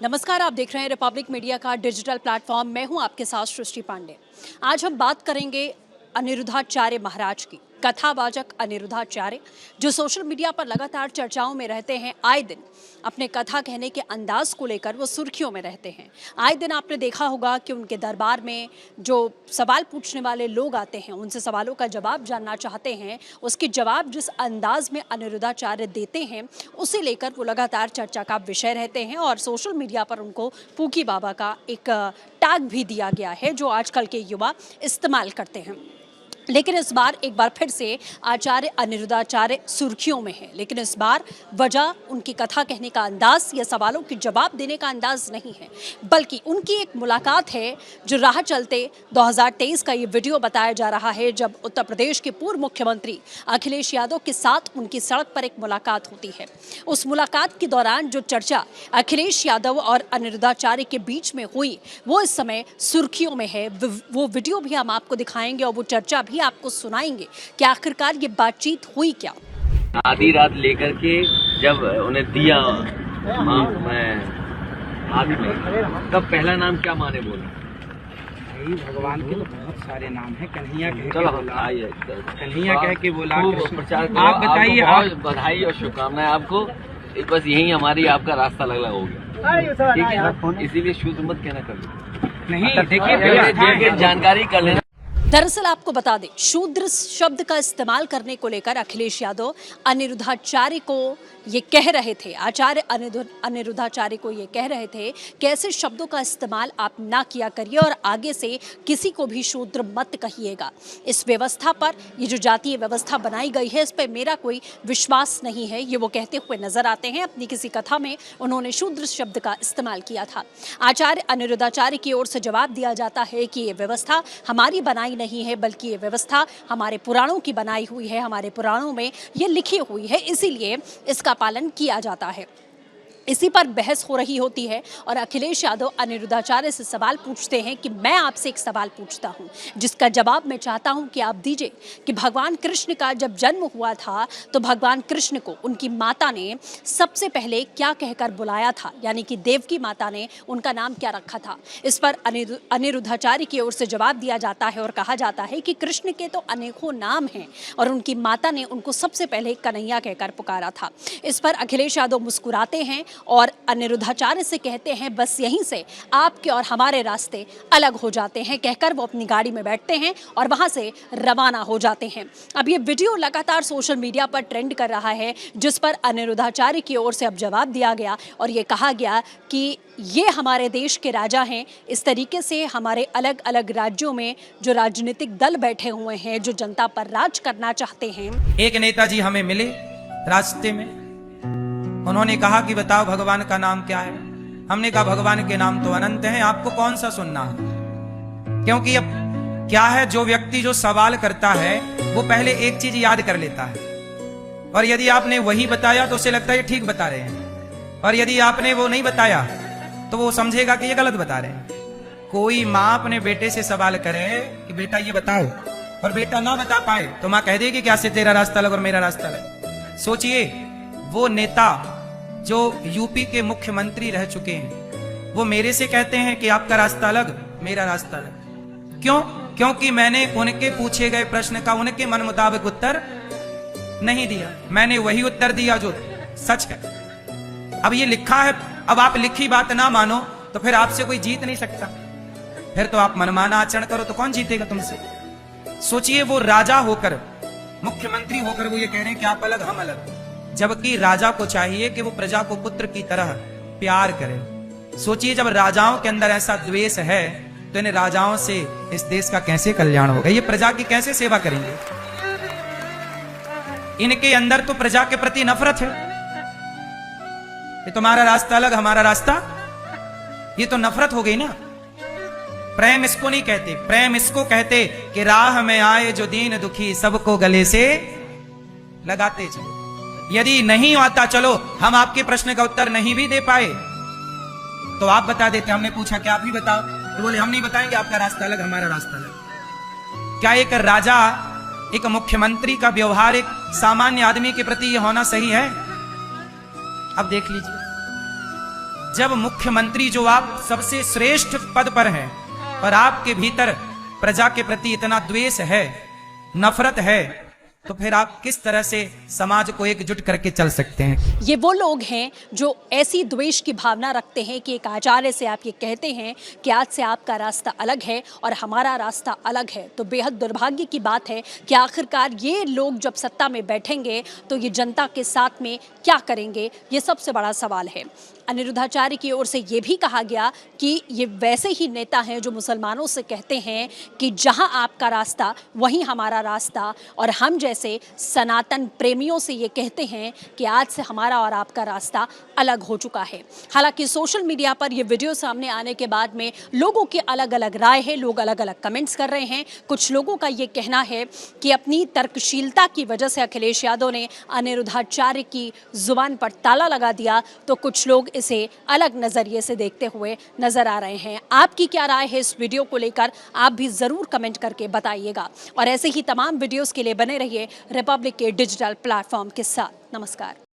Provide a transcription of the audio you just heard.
नमस्कार, आप देख रहे हैं रिपब्लिक मीडिया का डिजिटल प्लेटफॉर्म। मैं हूं आपके साथ सृष्टि पांडे। आज हम बात करेंगे अनिरुद्धाचार्य महाराज की। कथावाचक अनिरुद्धाचार्य जो सोशल मीडिया पर लगातार चर्चाओं में रहते हैं, आए दिन अपने कथा कहने के अंदाज को लेकर वो सुर्खियों में रहते हैं। आए दिन आपने देखा होगा कि उनके दरबार में जो सवाल पूछने वाले लोग आते हैं, उनसे सवालों का जवाब जानना चाहते हैं, उसके जवाब जिस अंदाज में अनिरुद्धाचार्य देते हैं उसे लेकर वो लगातार चर्चा का विषय रहते हैं। और सोशल मीडिया पर उनको पूकी बाबा का एक टैग भी दिया गया है जो आजकल के युवा इस्तेमाल करते हैं। लेकिन इस बार एक बार फिर से आचार्य अनिरुद्धाचार्य सुर्खियों में है। लेकिन इस बार वजह उनकी कथा कहने का अंदाज या सवालों के जवाब देने का अंदाज नहीं है, बल्कि उनकी एक मुलाकात है जो राह चलते 2023 का ये वीडियो बताया जा रहा है, जब उत्तर प्रदेश के पूर्व मुख्यमंत्री अखिलेश यादव के साथ उनकी सड़क पर एक मुलाकात होती है। उस मुलाकात के दौरान जो चर्चा अखिलेश यादव और अनिरुद्धाचार्य के बीच में हुई वो इस समय सुर्खियों में है। वो वीडियो भी हम आपको दिखाएंगे और वो चर्चा भी आपको सुनाएंगे कि आखिरकार ये बातचीत हुई क्या। आधी रात लेकर के जब उन्हें दिया मैं हाथ में, तब पहला नाम क्या माने बोला? भगवान के तो बहुत सारे नाम हैं। कन्हैया कह चलो के बोला, आइए, कन्हैया कह के बोला, प्रचार करो। आप बताइए। बहुत बधाई और शुभकामनाएं आपको। बस यही हमारी आपका रास्ता अलग हो गया, ठीक है? इसीलिए शुद्ध मत कहना कभी नहीं। देखिए जानकारी कर लेना। दरअसल आपको बता दें, शूद्र शब्द का इस्तेमाल करने को लेकर अखिलेश यादव अनिरुद्धाचार्य को ये कह रहे थे, आचार्य अनिरुद्धाचार्य को ये कह रहे थे कि ऐसे शब्दों का इस्तेमाल आप ना किया करिए और आगे से किसी को भी शूद्र मत कहिएगा। इस व्यवस्था पर, ये जो जातीय व्यवस्था बनाई गई है, इस पर मेरा कोई विश्वास नहीं है, ये वो कहते हुए नजर आते हैं। अपनी किसी कथा में उन्होंने शूद्र शब्द का इस्तेमाल किया था। आचार्य अनिरुद्धाचार्य की ओर से जवाब दिया जाता है कि ये व्यवस्था हमारी बनाई नहीं है, बल्कि ये व्यवस्था हमारे पुराणों की बनाई हुई है, हमारे पुराणों में ये लिखी हुई है, इसीलिए इसका पालन किया जाता है। इसी पर बहस हो रही होती है और अखिलेश यादव अनिरुद्धाचार्य से सवाल पूछते हैं कि मैं आपसे एक सवाल पूछता हूं जिसका जवाब मैं चाहता हूं कि आप दीजिए कि भगवान कृष्ण का जब जन्म हुआ था तो भगवान कृष्ण को उनकी माता ने सबसे पहले क्या कहकर बुलाया था, यानी कि देवकी माता ने उनका नाम क्या रखा था। इस पर अनिरुद्धाचार्य की ओर से जवाब दिया जाता है और कहा जाता है कि कृष्ण के तो अनेकों नाम हैं और उनकी माता ने उनको सबसे पहले कन्हैया कहकर पुकारा था। इस पर अखिलेश यादव मुस्कुराते हैं और अनिरुद्धाचार्य से कहते हैं बस यहीं से आपके और हमारे रास्ते अलग हो जाते हैं, कहकर वो अपनी गाड़ी में बैठते हैं और वहां से रवाना हो जाते हैं। अब ये वीडियो लगातार सोशल मीडिया पर ट्रेंड कर रहा है, जिस पर अनिरुद्धाचार्य की ओर से अब जवाब दिया गया और ये कहा गया कि ये हमारे देश के राजा हैं। इस तरीके से हमारे अलग अलग राज्यों में जो राजनीतिक दल बैठे हुए हैं, जो जनता पर राज करना चाहते हैं। एक नेताजी हमें मिले रास्ते में, उन्होंने कहा कि बताओ भगवान का नाम क्या है। हमने कहा भगवान के नाम तो अनंत हैं, आपको कौन सा सुनना है? क्योंकि अब क्या है, जो व्यक्ति जो सवाल करता है वो पहले एक चीज याद कर लेता है और यदि आपने वही बताया तो उसे लगता है ठीक बता रहे हैं, और यदि आपने वो नहीं बताया तो वो समझेगा कि ये गलत बता रहे हैं। कोई माँ अपने बेटे से सवाल करे कि बेटा ये बताओ और बेटा ना बता पाए तो माँ कह देगी क्या से तेरा रास्ता अलग और मेरा रास्ता अलग। सोचिए, वो नेता जो यूपी के मुख्यमंत्री रह चुके हैं वो मेरे से कहते हैं कि आपका रास्ता अलग मेरा रास्ता अलग। क्यों? क्योंकि मैंने उनके पूछे गए प्रश्न का उनके मन मुताबिक उत्तर नहीं दिया, मैंने वही उत्तर दिया जो सच है। अब ये लिखा है, अब आप लिखी बात ना मानो तो फिर आपसे कोई जीत नहीं सकता, फिर तो आप मनमाना आचरण करो तो कौन जीतेगा तुमसे। सोचिए, वो राजा होकर, मुख्यमंत्री होकर वो ये कह रहे हैं कि आप अलग हम अलग, जबकि राजा को चाहिए कि वो प्रजा को पुत्र की तरह प्यार करे। सोचिए, जब राजाओं के अंदर ऐसा द्वेष है तो इन राजाओं से इस देश का कैसे कल्याण होगा, ये प्रजा की कैसे सेवा करेंगे। इनके अंदर तो प्रजा के प्रति नफरत है कि तुम्हारा रास्ता अलग हमारा रास्ता, ये तो नफरत हो गई ना। प्रेम इसको नहीं कहते, प्रेम इसको कहते कि राह में आए जो दीन दुखी सबको गले से लगाते चलो। यदि नहीं आता, चलो हम आपके प्रश्न का उत्तर नहीं भी दे पाए तो आप बता देते, हमने पूछा कि आप ही बताओ, तो बोले हम नहीं बताएंगे, आपका रास्ता अलग हमारा रास्ता अलग। क्या एक राजा, एक मुख्यमंत्री का व्यवहार एक सामान्य आदमी के प्रति ये होना सही है? अब देख लीजिए, जब मुख्यमंत्री जो आप सबसे श्रेष्ठ पद पर हैं और आपके भीतर प्रजा के प्रति इतना द्वेष है, नफरत है, तो फिर आप किस तरह से समाज को एकजुट करके चल सकते हैं? ये वो लोग हैं जो ऐसी द्वेष की भावना रखते हैं कि एक आचार्य से आप ये कहते हैं कि आज से आपका रास्ता अलग है और हमारा रास्ता अलग है। तो बेहद दुर्भाग्य की बात है कि आखिरकार ये लोग जब सत्ता में बैठेंगे तो ये जनता के साथ में क्या करेंगे, ये सबसे बड़ा सवाल है। अनिरुद्धाचार्य की ओर से ये भी कहा गया कि ये वैसे ही नेता हैं जो मुसलमानों से कहते हैं कि जहां आपका रास्ता वहीं हमारा रास्ता, और हम जैसे सनातन प्रेमियों से ये कहते हैं कि आज से हमारा और आपका रास्ता अलग हो चुका है। हालांकि सोशल मीडिया पर ये वीडियो सामने आने के बाद में लोगों की अलग अलग राय है, लोग अलग अलग कमेंट्स कर रहे हैं। कुछ लोगों का ये कहना है कि अपनी तर्कशीलता की वजह से अखिलेश यादव ने अनिरुद्धाचार्य की जुबान पर ताला लगा दिया, तो कुछ लोग इसे अलग नजरिए से देखते हुए नजर आ रहे हैं। आपकी क्या राय है इस वीडियो को लेकर, आप भी जरूर कमेंट करके बताइएगा। और ऐसे ही तमाम वीडियोस के लिए बने रहिए रिपब्लिक के डिजिटल प्लेटफॉर्म के साथ। नमस्कार।